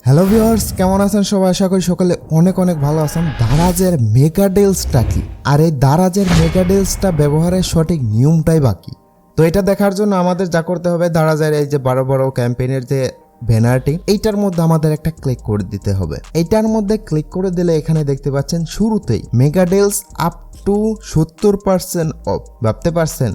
Hello viewers, কেমন আছেন সবাই? আশা করি সকালে অনেক ভালো আছেন। দারাজের মেগা ডিলসটা কি, আর এই দারাজের মেগা ডিলসটা ব্যবহারের সঠিক নিয়মটাই বাকি। তো এটা দেখার জন্য আমাদের যা করতে হবে, দারাজের এই যে বড় বড় ক্যাম্পেইনের যে ব্যানারটি, এইটার মধ্যে আমাদের একটা ক্লিক করে দিতে হবে। এইটার মধ্যে ক্লিক করে দিলে এখানে দেখতে পাচ্ছেন শুরুতেই mega deals up to 70% of. ভাবতে পারছেন,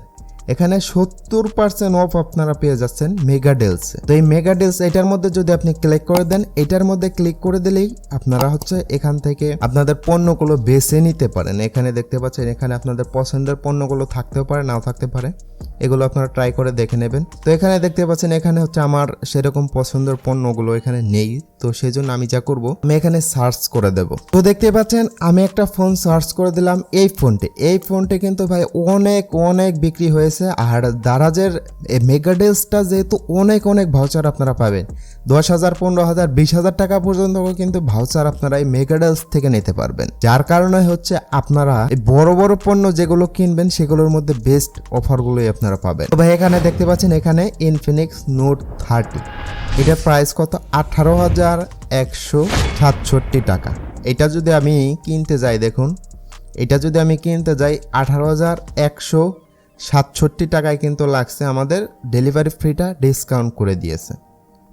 এখানে 70% অফ আপনারা পেয়ে যাচ্ছেন মেগা ডিলস। তো এই মেগা ডিলস এটার মধ্যে যদি আপনি ক্লিক করে দেন, এটার মধ্যে ক্লিক করে দিলেই আপনারা এখান থেকে আপনাদের পণ্যগুলো বেছে নিতে পারেন। এখানে দেখতে পাচ্ছেন, এখানে আপনাদের পছন্দের পণ্যগুলো থাকতেও পারে, নাও থাকতে পারে, এগুলো আপনারা ট্রাই করে দেখে নেবেন। তো এখানে দেখতে পাচ্ছেন, এখানে আমার সেরকম পছন্দের পণ্যগুলো এখানে নেই। তো সেই জন্য আমি যা করব, আমি এখানে সার্চ করে দেব। তো দেখতে পাচ্ছেন আমি একটা ফোন সার্চ করে দিলাম। এই ফোনটি কিন্তু ভাই অনেক বিক্রি হয়েছে। আর দারাজের মেগা ডিলসটা যেহেতু অনেক ভাউচার আপনারা পাবেন, 10,000, 15,000, 20,000 টাকা পর্যন্ত কিন্তু ভাউচার আপনারা এই মেগা ডিলস থেকে নিতে পারবেন। যার কারণে আপনারা এই বড় পণ্য যেগুলো কিনবেন সেগুলোর মধ্যে বেস্ট অফারগুলোই আপনারা পাবেন। তো ভাই এখানে দেখতে পাচ্ছেন, এখানে ইনফিনিক্স নোট 30, এটার প্রাইস কত? 18,167 টাকা। এটা যদি আমি কিনতে যাই, দেখুন, এটা যদি আমি কিনতে যাই 18,167 টাকায় কিন্তু লাগছে। আমাদের ডেলিভারি ফ্রিটা ডিসকাউন্ট করে দিয়েছে।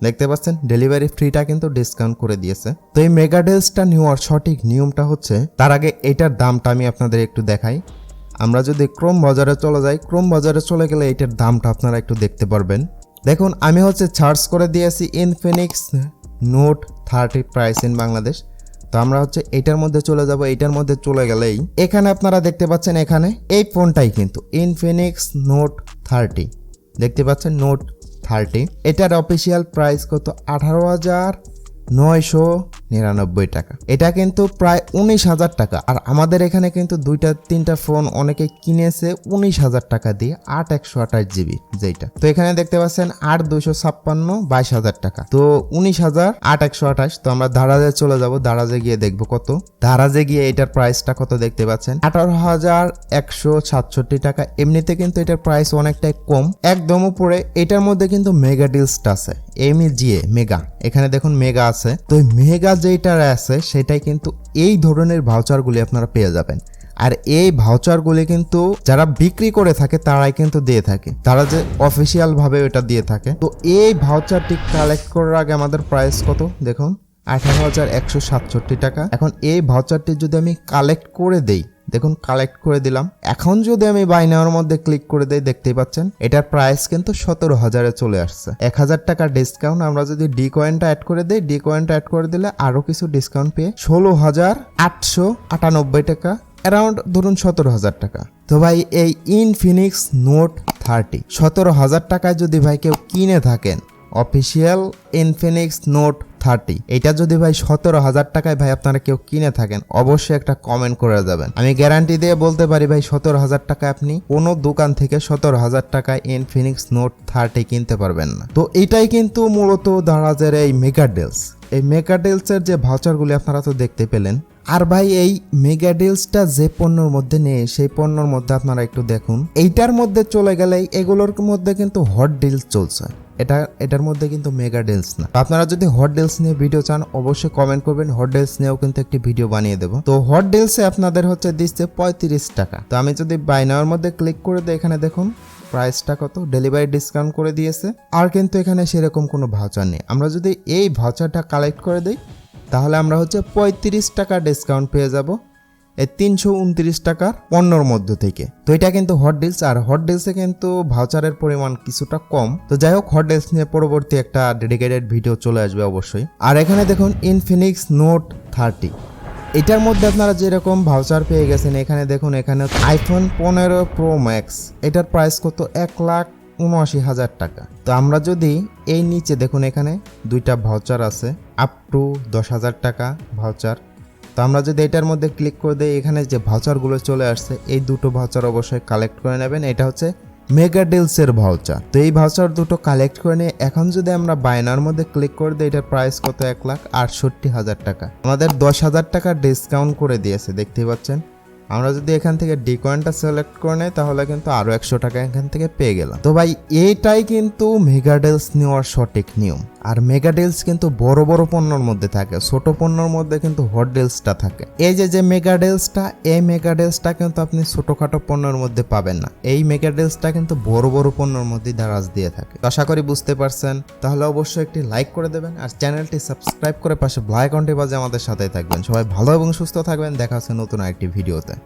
দেখতে পাচ্ছেন, ডেলিভারি ফ্রিটা কিন্তু ডিসকাউন্ট করে দিয়েছে। তো এই মেগা ডিলসটা নেওয়ার সঠিক নিয়মটা হচ্ছে, তার আগে এটার দামটা আমি আপনাদের একটু দেখাই। আমরা যদি ক্রোম বাজারে চলে যাই, ক্রোম বাজারে চলে গেলে এটার দামটা আপনারা একটু দেখতে পারবেন। দেখুন, আমি সার্চ করে দিয়েছি Infinix note 30 price in Bangladesh. তো আমরা এটার মধ্যে চলে যাব। এটার মধ্যে চলে গেলেই এখানে আপনারা দেখতে পাচ্ছেন, এখানে এই ফোনটাই কিন্তু ইনফিনিক্স নোট 30, দেখতে পাচ্ছেন নোট 30। এটার অফিসিয়াল প্রাইস কত? 18,999 টাকা। এটা কিন্তু প্রায় 19,000 টাকা। আর আমাদের এখানে কিন্তু 2-3টা ফোন অনেকে কিনেছে 19,000 টাকা দিয়ে, 8/128 জিবি যেটা। তো এখানে দেখতে পাচ্ছেন 8,256, 22,000 টাকা। তো 19,000, 8/128। তো আমরা দারাজে চলে যাব। দারাজে গিয়ে দেখবো কত। দারাজে গিয়ে এটার প্রাইসটা কত দেখতে পাচ্ছেন, 18,167 টাকা। এমনিতে কিন্তু এটার প্রাইস অনেকটাই কম, একদম উপরে। এটার মধ্যে কিন্তু মেগা ডিলসটা আছে, মেগা। এখানে দেখুন মেগা আছে। তো মেগা যেটা আছে সেটাই কিন্তু এই ধরনের ভাউচারগুলি আপনারা পেয়ে যাবেন। আর এই ভাউচারগুলি কিন্তু যারা বিক্রি করে থাকে তারাই কিন্তু দিয়ে থাকে, তারা যে অফিসিয়াল ভাবে এটা দিয়ে থাকে। তো এই ভাউচারটি কালেক্ট করার আগে আমাদের প্রাইস কত দেখুন, 18,167 টাকা। এখন এই ভাউচারটি যদি আমি কালেক্ট করে দেই, দেখুন কালেক্ট করে দিলাম। এখন যদি আমি বাই নেওয়ার মধ্যে ক্লিক করে দেই, দেখতেই পাচ্ছেন এটার প্রাইস কিন্তু 17,000-এ চলে আসছে। 1,000 টাকা ডিসকাউন্ট। আমরা যদি ডি কয়েনটা অ্যাড করে দেই, ডি কয়েনটা অ্যাড করে দিলে আরো কিছু ডিসকাউন্ট পেয়ে 16,898 টাকা, অ্যারাউন্ড ধরুন 17,000 টাকা। তো ভাই এই ইনফিনিক্স নোট 30 17,000 টাকায় যদি ভাই কেউ কিনে থাকেন, অফিসিয়াল ইনফিনিক্স নোট 30, এটা যদি ভাই 17,000 টাকায় ভাই আপনারা কেউ কিনে থাকেন, অবশ্যই একটা কমেন্ট করে যাবেন। আমি গ্যারান্টি দিয়ে বলতে পারি ভাই, 17,000 টাকায় আপনি কোনো দোকান থেকে 17,000 টাকায় ইনফিনিক্স নোট 30 কিনতে পারবেন না। তো এটাই কিন্তু মূলত দারাজের এই মেগা ডিলস। এই মেগা ডিলসের যে ভাউচারগুলি আপনারা তো দেখতে পেলেন। আর ভাই এই মেগা ডিলসটা যে পণ্যর মধ্যে নেই, সেই পণ্যর মধ্যে আপনারা একটু দেখুন। এইটার মধ্যে চলে গেলে এগুলোর মধ্যে কিন্তু হট ডিলস চলছে। এটার মধ্যে কিন্তু মেগা ডিলস না। আপনারা যদি হট ডিলস নিয়ে ভিডিও চান, অবশ্যই কমেন্ট করবেন। হট ডিলস নিয়েও কিন্তু একটি ভিডিও বানিয়ে দেবো। তো হট ডিলসে আপনাদের দিচ্ছে 35 টাকা। তো আমি যদি বাই নেওয়ার মধ্যে ক্লিক করে দিই, এখানে দেখুন প্রাইসটা কত, ডেলিভারি ডিসকাউন্ট করে দিয়েছে। আর কিন্তু এখানে সেরকম কোনো ভাউচার নেই। আমরা যদি এই ভাউচারটা কালেক্ট করে দিই, তাহলে আমরা 35 টাকা ডিসকাউন্ট পেয়ে যাব এই 329 টাকার পণ্যর মধ্য থেকে। তো এটা কিন্তু হট ডিলস। আর হট ডিলসে কিন্তু ভাউচারের পরিমাণ কিছুটা কম। তো যাই হোক, হট ডিলস নিয়ে পরবর্তী একটা ডেডিকেটেড ভিডিও চলে আসবে অবশ্যই। আর এখানে দেখুন ইনফিনিক্স নোট 30, এটার মধ্যে আপনারা যেরকম ভাউচার পেয়ে গেছেন, এখানে দেখুন, এখানে আইফোন 15 প্রো ম্যাক্স, এটার প্রাইস কত? 1,79,000 টাকা। তো আমরা যদি এই নিচে দেখুন, এখানে 2টা ভাউচার আছে, আপ টু 10,000 টাকা ভাউচার। তো আমরা যদি এটার মধ্যে ক্লিক করে দিই, এখানে যে ভাউচারগুলো চলে আসছে, এই দুটো ভাউচার অবশ্যই কালেক্ট করে নেবেন। এটা মেগা ডিলসের ভাউচার। তো এই ভাউচার দুটো কালেক্ট করে নিয়ে এখন যদি আমরা বায়নার মধ্যে ক্লিক করে দিই, এটার প্রাইস কত? 1,68,000 টাকা। আমাদের 10,000 টাকা ডিসকাউন্ট করে দিয়েছে, দেখতেই পাচ্ছেন। আমরা যদি এখান থেকে ডি কয়েনটা সিলেক্ট করে নেই, তাহলে কিন্তু আরো 100 টাকা এখান থেকে পেয়ে গেলাম। তো ভাই এইটাই কিন্তু মেগা ডিলস নেওয়ার সঠিক নিয়ম। আর মেগা ডিলস কিন্তু বড় বড় পণ্যর মধ্যে থাকে, ছোট পণ্যর মধ্যে কিন্তু হট ডিলসটা থাকে। এই যে মেগা ডিলসটা, এই মেগা ডিলসটা কিন্তু আপনি ছোটখাটো পণ্যের মধ্যে পাবেন না, এই মেগা ডিলসটা কিন্তু বড় বড় পণ্যের মধ্যে দারাজ দিয়ে থাকে। আশা করি বুঝতে পারছেন, তাহলে অবশ্যই একটি লাইক করে দেবেন আর চ্যানেলটি সাবস্ক্রাইব করে পাশে বেল আইকনটি বাজে আমাদের সাথেই থাকবেন। সবাই ভালো এবং সুস্থ থাকবেন, দেখা হচ্ছে নতুন আরেকটি ভিডিওতে।